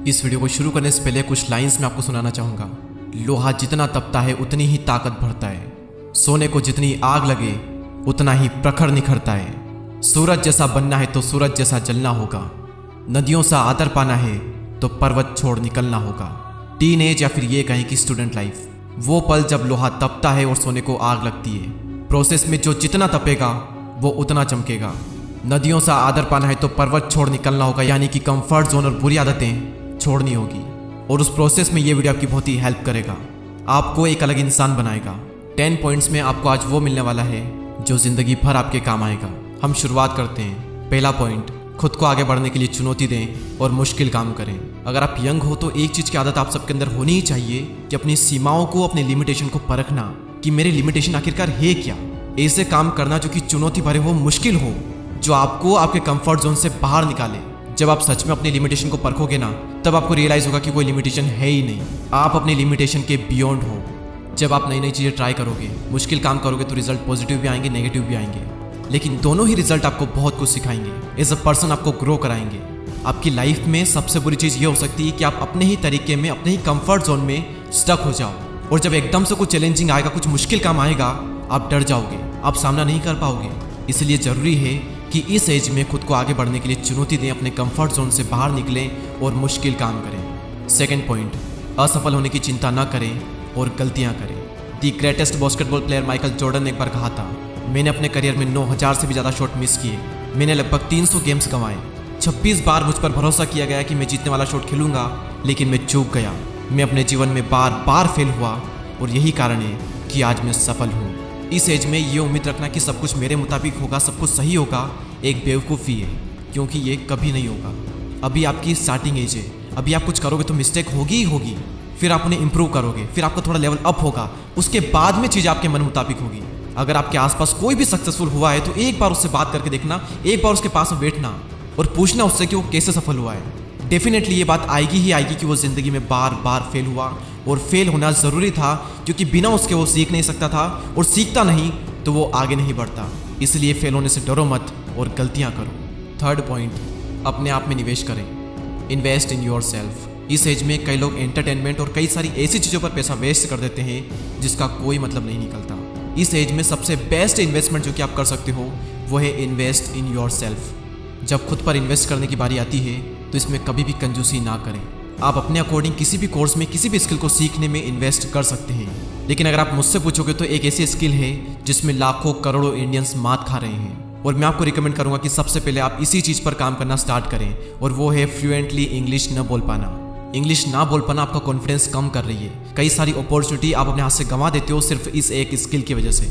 इस वीडियो को शुरू करने से पहले कुछ लाइंस मैं आपको सुनाना चाहूँगा। लोहा जितना तपता है उतनी ही ताकत भरता है। सोने को जितनी आग लगे उतना ही प्रखर निखरता है। सूरज जैसा बनना है तो सूरज जैसा जलना होगा। नदियों सा आदर पाना है तो पर्वत छोड़ निकलना होगा। टीनेज या फिर ये कहें कि स्टूडेंट लाइफ, वो पल जब लोहा तपता है और सोने को आग लगती है। प्रोसेस में जो जितना तपेगा वो उतना चमकेगा। नदियों सा आदर पाना है तो पर्वत छोड़ निकलना होगा, यानी कि कंफर्ट जोन और बुरी आदतें छोड़नी होगी। और उस प्रोसेस में ये वीडियो आपकी बहुत ही हेल्प करेगा, आपको एक अलग इंसान बनाएगा। 10 पॉइंट्स में आपको आज वो मिलने वाला है जो जिंदगी भर आपके काम आएगा। हम शुरुआत करते हैं। पहला पॉइंट, खुद को आगे बढ़ने के लिए चुनौती दें और मुश्किल काम करें। अगर आप यंग हो तो एक चीज़ की आदत आप सबके अंदर होनी ही चाहिए कि अपनी सीमाओं को, अपनी लिमिटेशन को परखना कि मेरे लिमिटेशन आखिरकार है क्या। ऐसे काम करना जो कि चुनौती भरे हो, मुश्किल हो, जो आपको आपके कंफर्ट जोन से बाहर निकाले। जब आप सच में अपनी लिमिटेशन को परखोगे ना, तब आपको रियलाइज होगा कि कोई लिमिटेशन है ही नहीं, आप अपनी लिमिटेशन के बियॉन्ड हो। जब आप नई नई चीज़ें ट्राई करोगे, मुश्किल काम करोगे तो रिजल्ट पॉजिटिव भी आएंगे, नेगेटिव भी आएंगे, लेकिन दोनों ही रिजल्ट आपको बहुत कुछ सिखाएंगे। एज अ पर्सन आपको ग्रो कराएंगे। आपकी लाइफ में सबसे बुरी चीज़ ये हो सकती है कि आप अपने ही तरीके में, अपने ही कंफर्ट जोन में स्टक हो जाओ, और जब एकदम से कुछ चैलेंजिंग आएगा, कुछ मुश्किल काम आएगा, आप डर जाओगे, आप सामना नहीं कर पाओगे। इसलिए ज़रूरी है कि इस एज में खुद को आगे बढ़ने के लिए चुनौती दें, अपने कंफर्ट जोन से बाहर निकलें और मुश्किल काम करें। सेकंड पॉइंट, असफल होने की चिंता न करें और गलतियां करें। The greatest basketball player Michael Jordan ने एक बार कहा था, मैंने अपने करियर में 9000 से भी ज़्यादा शॉट मिस किए, मैंने लगभग 300 गेम्स गंवाए, 26 बार मुझ पर भरोसा किया गया कि मैं जीतने वाला शॉट खेलूंगा, लेकिन मैं चूक गया। मैं अपने जीवन में बार बार फेल हुआ और यही कारण है कि आज मैं सफल हूँ। इस एज में ये उम्मीद रखना कि सब कुछ मेरे मुताबिक होगा, सब कुछ सही होगा, एक बेवकूफ़ी है, क्योंकि ये कभी नहीं होगा। अभी आपकी स्टार्टिंग एज है, अभी आप कुछ करोगे तो मिस्टेक होगी ही होगी, फिर आप उन्हें इंप्रूव करोगे, फिर आपका थोड़ा लेवल अप होगा, उसके बाद में चीज़ आपके मन मुताबिक होगी। अगर आपके आसपास कोई भी सक्सेसफुल हुआ है तो एक बार उससे बात करके देखना, एक बार उसके पास में बैठना और पूछना उससे कि वो कैसे सफल हुआ है। डेफिनेटली ये बात आएगी ही आएगी कि वो ज़िंदगी में बार बार फेल हुआ, और फेल होना ज़रूरी था, क्योंकि बिना उसके वो सीख नहीं सकता था, और सीखता नहीं तो वो आगे नहीं बढ़ता। इसलिए फेल होने से डरो मत और गलतियां करो। थर्ड पॉइंट, अपने आप में निवेश करें। Invest in your self. इस एज में कई लोग एंटरटेनमेंट और कई सारी ऐसी चीज़ों पर पैसा वेस्ट कर देते हैं जिसका कोई मतलब नहीं निकलता। इस एज में सबसे बेस्ट इन्वेस्टमेंट जो कि आप कर सकते हो वो है इन्वेस्ट इन योर सेल्फ। जब खुद पर इन्वेस्ट करने की बारी आती है तो इसमें कभी भी कंजूसी ना करें। आप अपने अकॉर्डिंग किसी भी कोर्स में, किसी भी स्किल को सीखने में इन्वेस्ट कर सकते हैं, लेकिन अगर आप मुझसे पूछोगे तो एक ऐसी स्किल है जिसमें लाखों करोड़ों इंडियंस मात खा रहे हैं, और मैं आपको रिकमेंड करूंगा कि सबसे पहले आप इसी चीज़ पर काम करना स्टार्ट करें, और वो है फ्लुएंटली इंग्लिश न बोल पाना। इंग्लिश ना बोल पाना आपका कॉन्फिडेंस कम कर रही है। कई सारी अपॉर्चुनिटी आप अपने हाथ से गंवा देते हो सिर्फ इस एक स्किल की वजह से।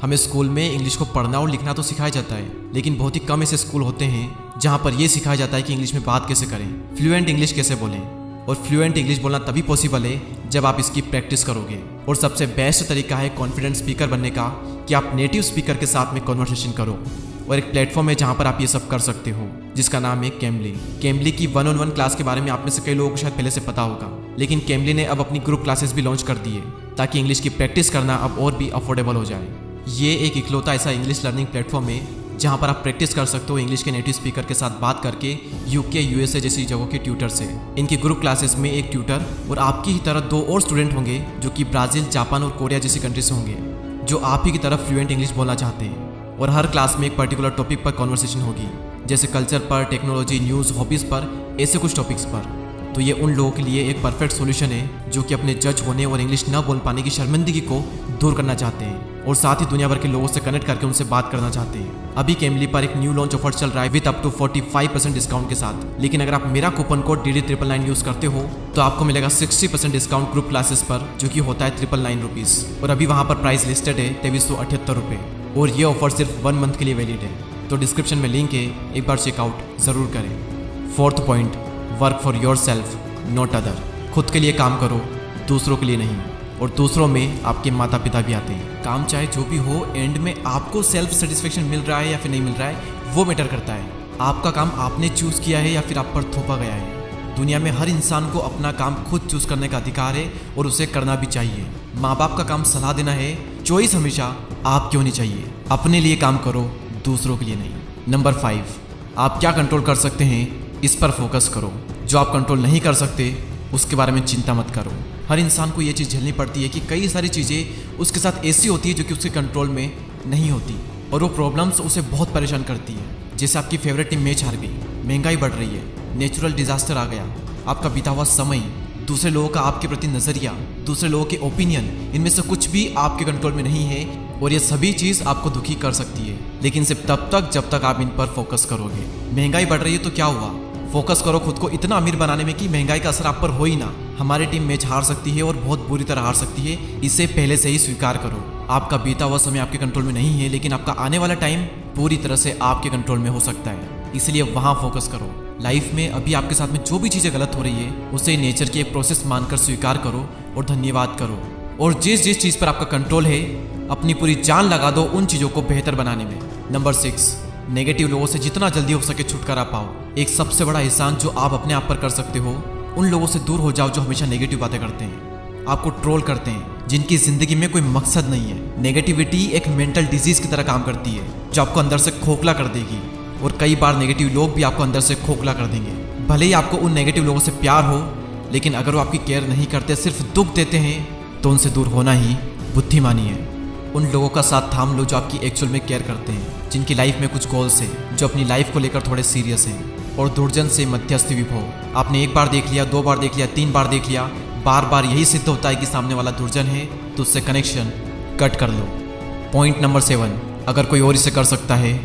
हमें स्कूल में इंग्लिश को पढ़ना और लिखना तो सिखाया जाता है, लेकिन बहुत ही कम ऐसे स्कूल होते हैं जहाँ पर यह सिखाया जाता है कि इंग्लिश में बात कैसे करें, फ्लुएंट इंग्लिश कैसे बोलें। और फ्लुएंट इंग्लिश बोलना तभी पॉसिबल है जब आप इसकी प्रैक्टिस करोगे। और सबसे बेस्ट तरीका है कॉन्फिडेंट स्पीकर बनने का कि आप नेटिव स्पीकर के साथ में कन्वर्सेशन करो। और एक प्लेटफॉर्म है जहाँ पर आप ये सब कर सकते हो, जिसका नाम है कैम्बली। कैम्बली की 1-on-1 क्लास के बारे में आप में से कई लोगों को शायद पहले से पता होगा, लेकिन कैम्बली ने अब अपनी ग्रुप क्लासेस भी लॉन्च कर दी है ताकि इंग्लिश की प्रैक्टिस करना अब और भी अफोर्डेबल हो जाए। ये एक इकलौता ऐसा इंग्लिश लर्निंग प्लेटफॉर्म है जहाँ पर आप प्रैक्टिस कर सकते हो इंग्लिश के नेटिव स्पीकर के साथ बात करके, यूके, यूएसए जैसी जगहों के ट्यूटर से। इनकी ग्रुप क्लासेस में एक ट्यूटर और आपकी ही तरह 2 और स्टूडेंट होंगे जो कि ब्राज़ील, जापान और कोरिया जैसी कंट्री से होंगे, जो आप ही की तरफ फ्लुएंट इंग्लिश बोलना चाहते हैं। और हर क्लास में एक पर्टिकुलर टॉपिक पर कॉन्वर्सेशन होगी, जैसे कल्चर पर, टेक्नोलॉजी, न्यूज़, हॉबीज़ पर, ऐसे कुछ टॉपिक्स पर। तो ये उन लोगों के लिए एक परफेक्ट सॉल्यूशन है जो कि अपने जज होने और इंग्लिश न बोल पाने की शर्मिंदगी को दूर करना चाहते हैं, और साथ ही दुनिया भर के लोगों से कनेक्ट करके उनसे बात करना चाहते हैं। अभी कैम्बली पर एक न्यू लॉन्च ऑफर चल रहा है विद अप टू 45% डिस्काउंट के साथ, लेकिन अगर आप मेरा कूपन कोड DD999 यूज़ करते हो तो आपको मिलेगा 60% डिस्काउंट ग्रुप क्लासेस पर, जो कि होता है 999 रुपीज़। और अभी वहाँ पर प्राइस लिस्टेड है 2378 रुपये, और ये ऑफर सिर्फ 1 मंथ के लिए वैलिड है। तो डिस्क्रिप्शन में लिंक है, एक बार चेकआउट ज़रूर करें। Fourth point, work for your self not other. खुद के लिए काम करो, दूसरों के लिए नहीं। और दूसरों में आपके माता पिता भी आते हैं। काम चाहे जो भी हो, एंड में आपको सेल्फ सेटिस्फेक्शन मिल रहा है या फिर नहीं मिल रहा है, वो मैटर करता है। आपका काम आपने चूज़ किया है या फिर आप पर थोपा गया है। दुनिया में हर इंसान को अपना काम खुद चूज़ करने का अधिकार है, और उसे करना भी चाहिए। माँ बाप का काम सलाह देना है, चॉइस हमेशा आपकी होनी चाहिए। अपने लिए काम करो, दूसरों के लिए नहीं। नंबर 5, आप क्या कंट्रोल कर सकते हैं इस पर फोकस करो। जो आप कंट्रोल नहीं कर सकते उसके बारे में चिंता मत करो। हर इंसान को ये चीज़ झेलनी पड़ती है कि कई सारी चीज़ें उसके साथ ऐसी होती है जो कि उसके कंट्रोल में नहीं होती, और वो प्रॉब्लम्स उसे बहुत परेशान करती है। जैसे आपकी फेवरेट टीम मैच हार गई, महंगाई बढ़ रही है, नेचुरल डिजास्टर आ गया, आपका बीता हुआ समय, दूसरे लोगों का आपके प्रति नज़रिया, दूसरे लोगों के ओपिनियन, इनमें से कुछ भी आपके कंट्रोल में नहीं है, और ये सभी चीज़ आपको दुखी कर सकती है, लेकिन सिर्फ तब तक जब तक आप इन पर फोकस करोगे। महंगाई बढ़ रही है तो क्या हुआ, फोकस करो खुद को इतना अमीर बनाने में कि महंगाई का असर आप पर हो ही ना। हमारी टीम मैच हार सकती है और बहुत बुरी तरह हार सकती है, इसे पहले से ही स्वीकार करो। आपका बीता हुआ समय आपके कंट्रोल में नहीं है, लेकिन आपका आने वाला टाइम पूरी तरह से आपके कंट्रोल में हो सकता है, इसलिए वहाँ फोकस करो। लाइफ में अभी आपके साथ में जो भी चीज़ें गलत हो रही है उसे नेचर की एक प्रोसेस मानकर स्वीकार करो और धन्यवाद करो, और जिस जिस चीज़ पर आपका कंट्रोल है अपनी पूरी जान लगा दो उन चीज़ों को बेहतर बनाने में। नंबर 6, नेगेटिव लोगों से जितना जल्दी हो सके छुटकारा पाओ। एक सबसे बड़ा एहसान जो आप अपने आप पर कर सकते हो, उन लोगों से दूर हो जाओ जो हमेशा नेगेटिव बातें करते हैं, आपको ट्रोल करते हैं, जिनकी जिंदगी में कोई मकसद नहीं है। नेगेटिविटी एक मेंटल डिजीज की तरह काम करती है जो आपको अंदर से खोखला कर देगी, और कई बार नेगेटिव लोग भी आपको अंदर से खोखला कर देंगे। भले ही आपको उन नेगेटिव लोगों से प्यार हो, लेकिन अगर वो आपकी केयर नहीं करते, सिर्फ दुख देते हैं, तो उनसे दूर होना ही बुद्धिमानी है। उन लोगों का साथ थाम लो जो आपकी एक्चुअल में केयर करते हैं, जिनकी लाइफ में कुछ गोल्स हैं, जो अपनी लाइफ को लेकर थोड़े सीरियस हैं, और दुर्जन से मध्यस्थी विभो। आपने एक बार देख लिया, 2 बार देख लिया, 3 बार देख लिया, बार बार यही सिद्ध होता है कि सामने वाला दुर्जन है, तो उससे कनेक्शन कट कर लो। पॉइंट नंबर 7, अगर कोई और इसे कर सकता है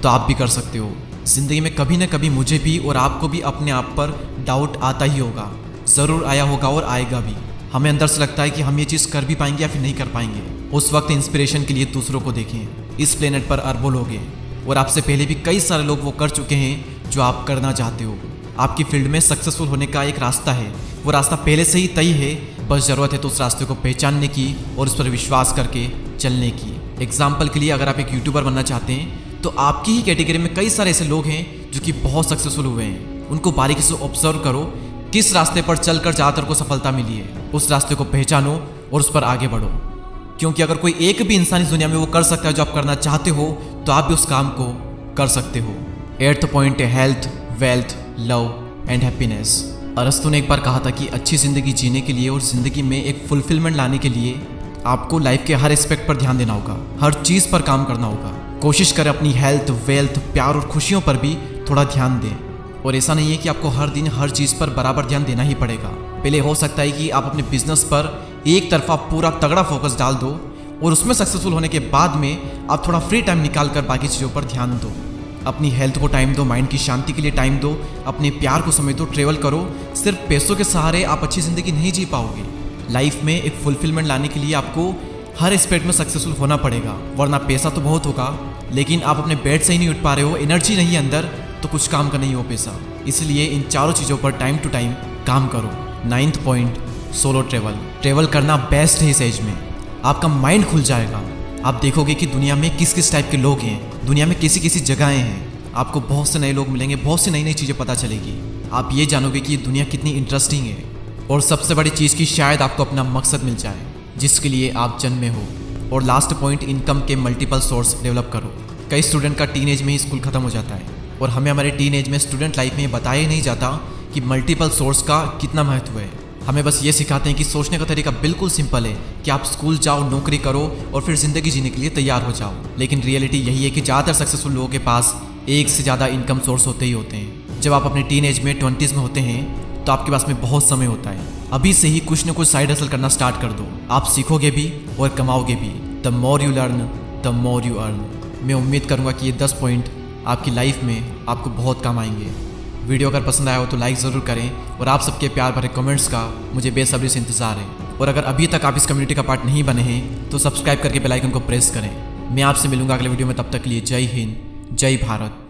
तो आप भी कर सकते हो। जिंदगी में कभी ना कभी मुझे भी और आपको भी अपने आप पर डाउट आता ही होगा, ज़रूर आया होगा और आएगा भी। हमें अंदर से लगता है कि हम ये चीज़ कर भी पाएंगे या फिर नहीं कर पाएंगे। उस वक्त इंस्पिरेशन के लिए दूसरों को देखें। इस प्लेनेट पर अरबों लोग हैं, और आपसे पहले भी कई सारे लोग वो कर चुके हैं जो आप करना चाहते हो। आपकी फील्ड में सक्सेसफुल होने का एक रास्ता है, वो रास्ता पहले से ही तय है, बस ज़रूरत है तो उस रास्ते को पहचानने की और उस पर विश्वास करके चलने की। एग्जाम्पल के लिए, अगर आप एक यूट्यूबर बनना चाहते हैं तो आपकी ही कैटेगरी में कई सारे ऐसे लोग हैं जो कि बहुत सक्सेसफुल हुए हैं। उनको बारीकी से ऑब्जर्व करो, किस रास्ते पर चलकर ज़्यादातर को सफलता मिली है, उस रास्ते को पहचानो और उस पर आगे बढ़ो। क्योंकि अगर कोई एक भी इंसान इस दुनिया में वो कर सकता है जो आप करना चाहते हो, तो आप भी उस काम को कर सकते हो। 8th पॉइंट है health, wealth, love and happiness. अरस्तु ने एक बार कहा था कि अच्छी ज़िंदगी जीने के लिए और ज़िंदगी में एक फुलफिलमेंट लाने के लिए आपको लाइफ के हर एस्पेक्ट पर ध्यान देना होगा, हर चीज़ पर काम करना होगा। कोशिश करें अपनी हेल्थ, वेल्थ, प्यार और खुशियों पर भी थोड़ा ध्यान दें। और ऐसा नहीं है कि आपको हर दिन हर चीज़ पर बराबर ध्यान देना ही पड़ेगा। पहले हो सकता है कि आप अपने बिजनेस पर एक तरफा पूरा तगड़ा फोकस डाल दो, और उसमें सक्सेसफुल होने के बाद में आप थोड़ा फ्री टाइम निकाल कर बाकी चीज़ों पर ध्यान दो। अपनी हेल्थ को टाइम दो, माइंड की शांति के लिए टाइम दो, अपने प्यार को समय दो, ट्रेवल करो। सिर्फ पैसों के सहारे आप अच्छी ज़िंदगी नहीं जी पाओगे। लाइफ में एक फुलफिलमेंट लाने के लिए आपको हर एस्पेक्ट में सक्सेसफुल होना पड़ेगा, वरना पैसा तो बहुत होगा, लेकिन आप अपने बेड से ही नहीं उठ पा रहे हो, एनर्जी नहीं है अंदर, तो कुछ काम का नहीं हो पैसा। इसलिए इन चारों चीज़ों पर टाइम टू टाइम काम करो। 9th point, solo travel. Travel करना बेस्ट है इस एज में, आपका माइंड खुल जाएगा। आप देखोगे कि दुनिया में किस किस टाइप के लोग हैं, दुनिया में कैसी कैसी जगहें हैं। आपको बहुत से नए लोग मिलेंगे, बहुत सी नई नई चीज़ें पता चलेगी। आप ये जानोगे कि ये दुनिया कितनी इंटरेस्टिंग है, और सबसे बड़ी चीज़ की शायद आपको अपना मकसद मिल जाए जिसके लिए आप जन्मे हो। और लास्ट पॉइंट, इनकम के मल्टीपल सोर्स डेवलप करो। कई स्टूडेंट का टीनेज में ही स्कूल खत्म हो जाता है, और हमें हमारे टीनेज में, स्टूडेंट लाइफ में बताया ही नहीं जाता कि मल्टीपल सोर्स का कितना महत्व है। हमें बस ये सिखाते हैं कि सोचने का तरीका बिल्कुल सिंपल है कि आप स्कूल जाओ, नौकरी करो और फिर ज़िंदगी जीने के लिए तैयार हो जाओ। लेकिन रियलिटी यही है कि ज़्यादातर सक्सेसफुल लोगों के पास एक से ज़्यादा इनकम सोर्स होते ही होते हैं। जब आप अपने टीनेज में, 20s में होते हैं, तो आपके पास में बहुत समय होता है। अभी से ही कुछ न कुछ साइड हसल करना स्टार्ट कर दो, आप सीखोगे भी और कमाओगे भी। The more you learn the more you earn. मैं उम्मीद करूँगा कि ये 10 पॉइंट आपकी लाइफ में आपको बहुत काम आएंगे। वीडियो अगर पसंद आया हो तो लाइक ज़रूर करें, और आप सबके प्यार भरे कमेंट्स का मुझे बेसब्री से इंतज़ार है। और अगर अभी तक आप इस कम्युनिटी का पार्ट नहीं बने हैं तो सब्सक्राइब करके बेल आइकन को प्रेस करें। मैं आपसे मिलूंगा अगले वीडियो में, तब तक के लिए जय हिंद, जय भारत।